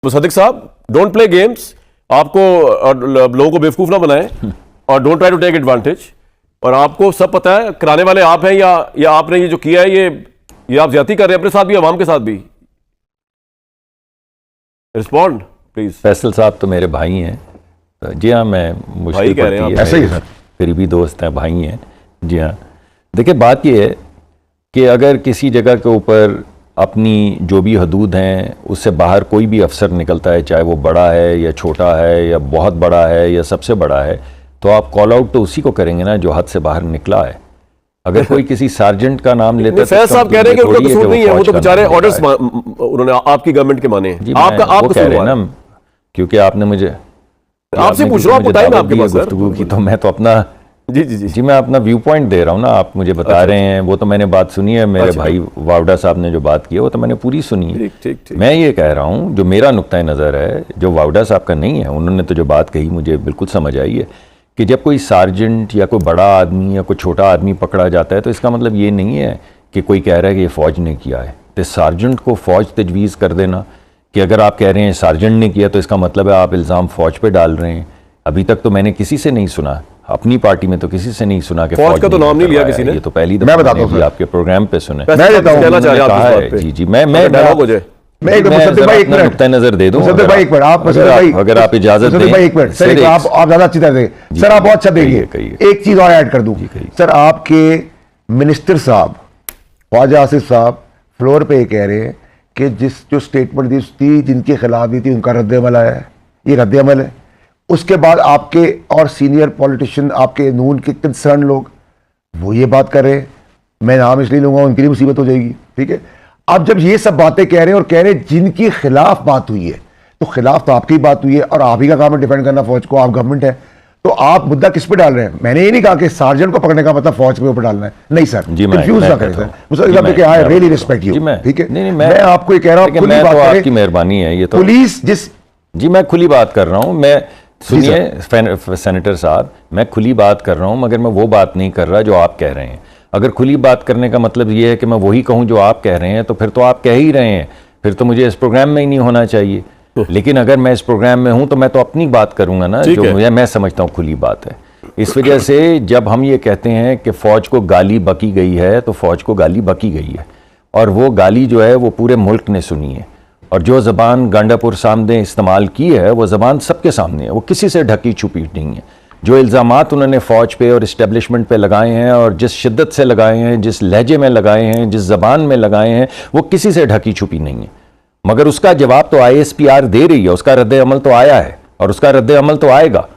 सदिक साहब, don't play games. आपको और लोगों को बेवकूफ ना बनाएं और don't try to take advantage. और आपको सब पता है, कराने वाले आप हैं या आपने ये जो किया है ये आप ज्यादती कर रहे हैं अपने साथ भी, अवाम के साथ भी। Respond please. फैसल साहब तो मेरे भाई हैं। जी हाँ, मैं मुश्किल कह रहे हैं ऐसे ही सर, फिर भी दोस्त हैं, भाई हैं। जी हाँ, देखिए बात ये है कि अगर किसी जगह के ऊपर अपनी जो भी हदूद हैं उससे बाहर कोई भी अफसर निकलता है, चाहे वो बड़ा है या छोटा है या बहुत बड़ा है या सबसे बड़ा है, तो आप कॉल आउट तो उसी को करेंगे ना जो हद से बाहर निकला है। अगर कोई किसी सार्जेंट का नाम लेते हैं, फैज साहब कह रहे हैं कि उनका कसूर नहीं है, वो तो बेचारे ऑर्डर्स उन्होंने आपकी गवर्नमेंट के माने हैं। आप कह रहे हैं ना, क्योंकि आपने मुझे आपसे पूछ रहा हूं, आपको टाइम है आपके पास गुफ्तगू की, तो मैं तो अपना जी मैं अपना व्यू पॉइंट दे रहा हूँ ना। आप मुझे बता रहे हैं, वो तो मैंने बात सुनी है। मेरे भाई वावडा साहब ने जो बात की है वो तो मैंने पूरी सुनी है। ठीक। मैं ये कह रहा हूँ, जो मेरा नुक्ता नज़र है, जो वावडा साहब का नहीं है, उन्होंने तो जो बात कही मुझे बिल्कुल समझ आई है कि जब कोई सार्जेंट या कोई बड़ा आदमी या कोई छोटा आदमी पकड़ा जाता है तो इसका मतलब ये नहीं है कि कोई कह रहा है कि ये फ़ौज ने किया है। तो सार्जेंट को फ़ौज तजवीज़ कर देना कि अगर आप कह रहे हैं सार्जेंट ने किया तो इसका मतलब है आप इल्ज़ाम फ़ौज पे डाल रहे हैं। अभी तक तो मैंने किसी से नहीं सुना, अपनी पार्टी में तो किसी से नहीं सुना कि फौज का तो नाम नहीं लिया किसी ने। ये तो पहली मैं बताता हूँ आपके प्रोग्राम पे सुने। मैं देता हूं जी मैं डायलॉग हो जाए, मैं एक नुक्ता नजर दे दूं। अगर आप इजाजत दें एक मिनट सर, आप ज्यादा अच्छी तरह देंगे सर, आप बहुत अच्छा देंगे। एक चीज और ऐड कर दूं सर, आपके मिनिस्टर साहब ख्वाजा आसिफ साहब फ्लोर पे कह रहे हैं कि जो स्टेटमेंट दी थी जिनके खिलाफ दी थी उनका रद्द-ए-अमल आया है, ये रद्द-ए-अमल है। उसके बाद आपके और सीनियर पॉलिटिशियन, आपके नून के कंसर्न लोग वो ये बात कर रहे हैं, मैं नाम इसलिए लूंगा उनकी भी मुसीबत हो जाएगी, ठीक है। अब जब ये सब बातें कह रहे हैं और कह रहे हैं जिनकी खिलाफ बात हुई है, तो खिलाफ तो आपकी बात हुई है और आप ही का काम है डिफेंड करना फौज को, आप गवर्नमेंट है, तो आप मुद्दा किस पे डाल रहे हैं? मैंने ये नहीं कहा कि सार्जेंट को पकड़ने का मतलब फौज के ऊपर डालना है, नहीं सर, कंफ्यूज ना करें sir. I really respect you, ठीक है। मैं आपको ये कह रहा हूं, आपकी मेहरबानी है। ये तो पुलिस जिस जी मैं खुली बात कर रहा हूं। मैं सुनिए सेनेटर साहब, मैं खुली बात कर रहा हूं, मगर मैं वो बात नहीं कर रहा जो आप कह रहे हैं। अगर खुली बात करने का मतलब ये है कि मैं वही कहूं जो आप कह रहे हैं, तो फिर तो आप कह ही रहे हैं, फिर तो मुझे इस प्रोग्राम में ही नहीं होना चाहिए। लेकिन अगर मैं इस प्रोग्राम में हूं तो मैं तो अपनी बात करूंगा ना, जो मैं समझता हूं खुली बात है। इस वजह से जब हम ये कहते हैं कि फौज को गाली बकी गई है, तो फौज को गाली बकी गई है, और वो गाली जो है वो पूरे मुल्क ने सुनी है। और जो ज़बान गांडापुर सामने इस्तेमाल की है वो ज़बान सबके सामने है, वो किसी से ढकी छुपी नहीं है। जो इल्ज़ामात उन्होंने फ़ौज पे और इस्टेब्लिशमेंट पे लगाए हैं, और जिस शिद्दत से लगाए हैं, जिस लहजे में लगाए हैं, जिस ज़बान में लगाए हैं, वो किसी से ढकी छुपी नहीं है। मगर उसका जवाब तो ISPR दे रही है, उसका रद्द-ए-अमल तो आया है और उसका रद्द-ए-अमल तो आएगा।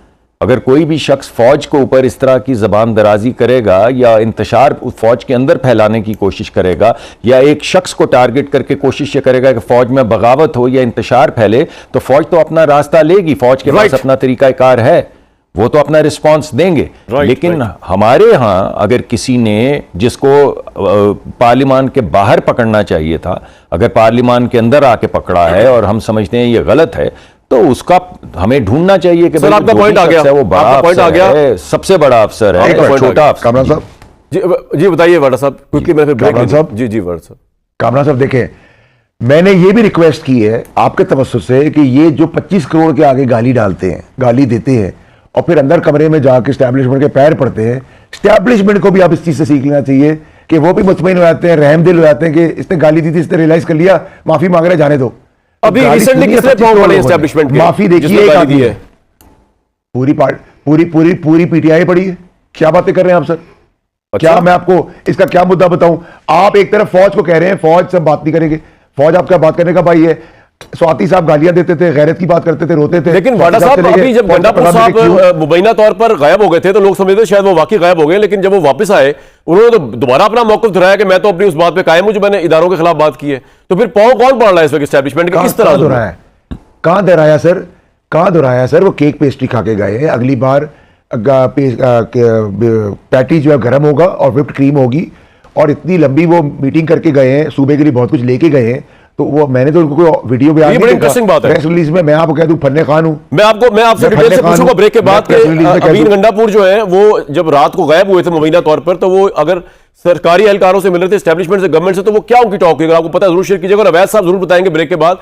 अगर कोई भी शख्स फ़ौज के ऊपर इस तरह की ज़बान दराजी करेगा या इंतशार फ़ौज के अंदर फैलाने की कोशिश करेगा, या एक शख्स को टारगेट करके कोशिश ये करेगा कि फ़ौज में बगावत हो या इंतशार फैले, तो फ़ौज तो अपना रास्ता लेगी, फ़ौज के पास अपना तरीक़ाकार है, वो तो अपना रिस्पॉन्स देंगे। लेकिन हमारे यहाँ अगर किसी ने जिसको पार्लिमान के बाहर पकड़ना चाहिए था, अगर पार्लिमान के अंदर आके पकड़ा है और हम समझते हैं ये गलत है, तो उसका हमें ढूंढना चाहिए कि सर आपका पॉइंट आ गया, वो बड़ा पॉइंट आ गया, सबसे बड़ा अफसर है, छोटा अफसर। कामरान साहब जी बताइए वाडा साहब, क्विकली मैं फिर ब्रेक साहब। जी वाडा साहब। कामरान साहब देखें, मैंने ये भी रिक्वेस्ट की है आपके तवज्जुह से कि ये जो 25 करोड़ के आगे गाली डालते हैं, गाली देते हैं और फिर अंदर कमरे में जाके एस्टैब्लिशमेंट के पैर पड़ते हैं, एस्टैब्लिशमेंट को भी आप इस चीज से सीख लेना चाहिए कि वो भी मुतमईन हो जाते हैं, रहमदिल हो जाते हैं कि इसने गाली दी थी, इसने रियलाइज कर लिया, माफी मांग रहे, जाने दो। अभी रिसेंटली किसने फॉर्म पड़े एस्टैब्लिशमेंट के, माफी देखिए, एक आदमी है, पूरी PTI पड़ी है। क्या बातें कर रहे हैं आप सर? क्या मैं आपको इसका क्या मुद्दा बताऊं? आप एक तरफ फौज को कह रहे हैं फौज से बात नहीं करेंगे, फौज आपका बात करने का भाई है। स्वाति साहब गालियां देते थे, गैरत की बात करते थे, रोते थे। लेकिन वाडा साहब अभी जब गांडापुर साहब मुबैना तौर पर गायब हो गए थे तो लोग समझते शायद वो वाकई गायब हो गए, लेकिन जब वो वापस आए उन्होंने तो दोबारा अपना मौक़िफ़ दोहराया कि मैं तो अपनी उस बात पे कायम हूं जो मैंने इदारों के खिलाफ बात की है। तो फिर पांव कौन पड़ रहा है इस वक्त एस्टैब्लिशमेंट के? किस तरह दोहराया? कहां दोहराया सर? कहां दोहराया सर? वो केक पेस्ट्री खा के गए हैं। अगली बार पैटी जो है गर्म होगा और व्हिप्ड क्रीम होगी, और इतनी लंबी वो मीटिंग करके गए हैं, सूबे के लिए बहुत कुछ लेके गए हैं। तो वो मैंने तो उनको कोई वीडियो बयान बड़ी इंटरेस्टिंग बात है। प्रेस रिलीज में मैं आपको कह दूं फन्ने खान हूं। मैं आपसे डिटेल से पूछूंगा ब्रेक के बाद कि अमीन गंडापुर जो है वो जब रात को गायब हुए थे मुबैना तौर पर, तो वो अगर सरकारी एहलकारों से मिल रहे थे, एस्टैब्लिशमेंट से, गवर्नमेंट से, तो वो क्या उनकी टॉक हुई? अगर आपको पता है जरूर शेयर कीजिएगा और अवैध साहब जरूर बताएंगे ब्रेक के बाद।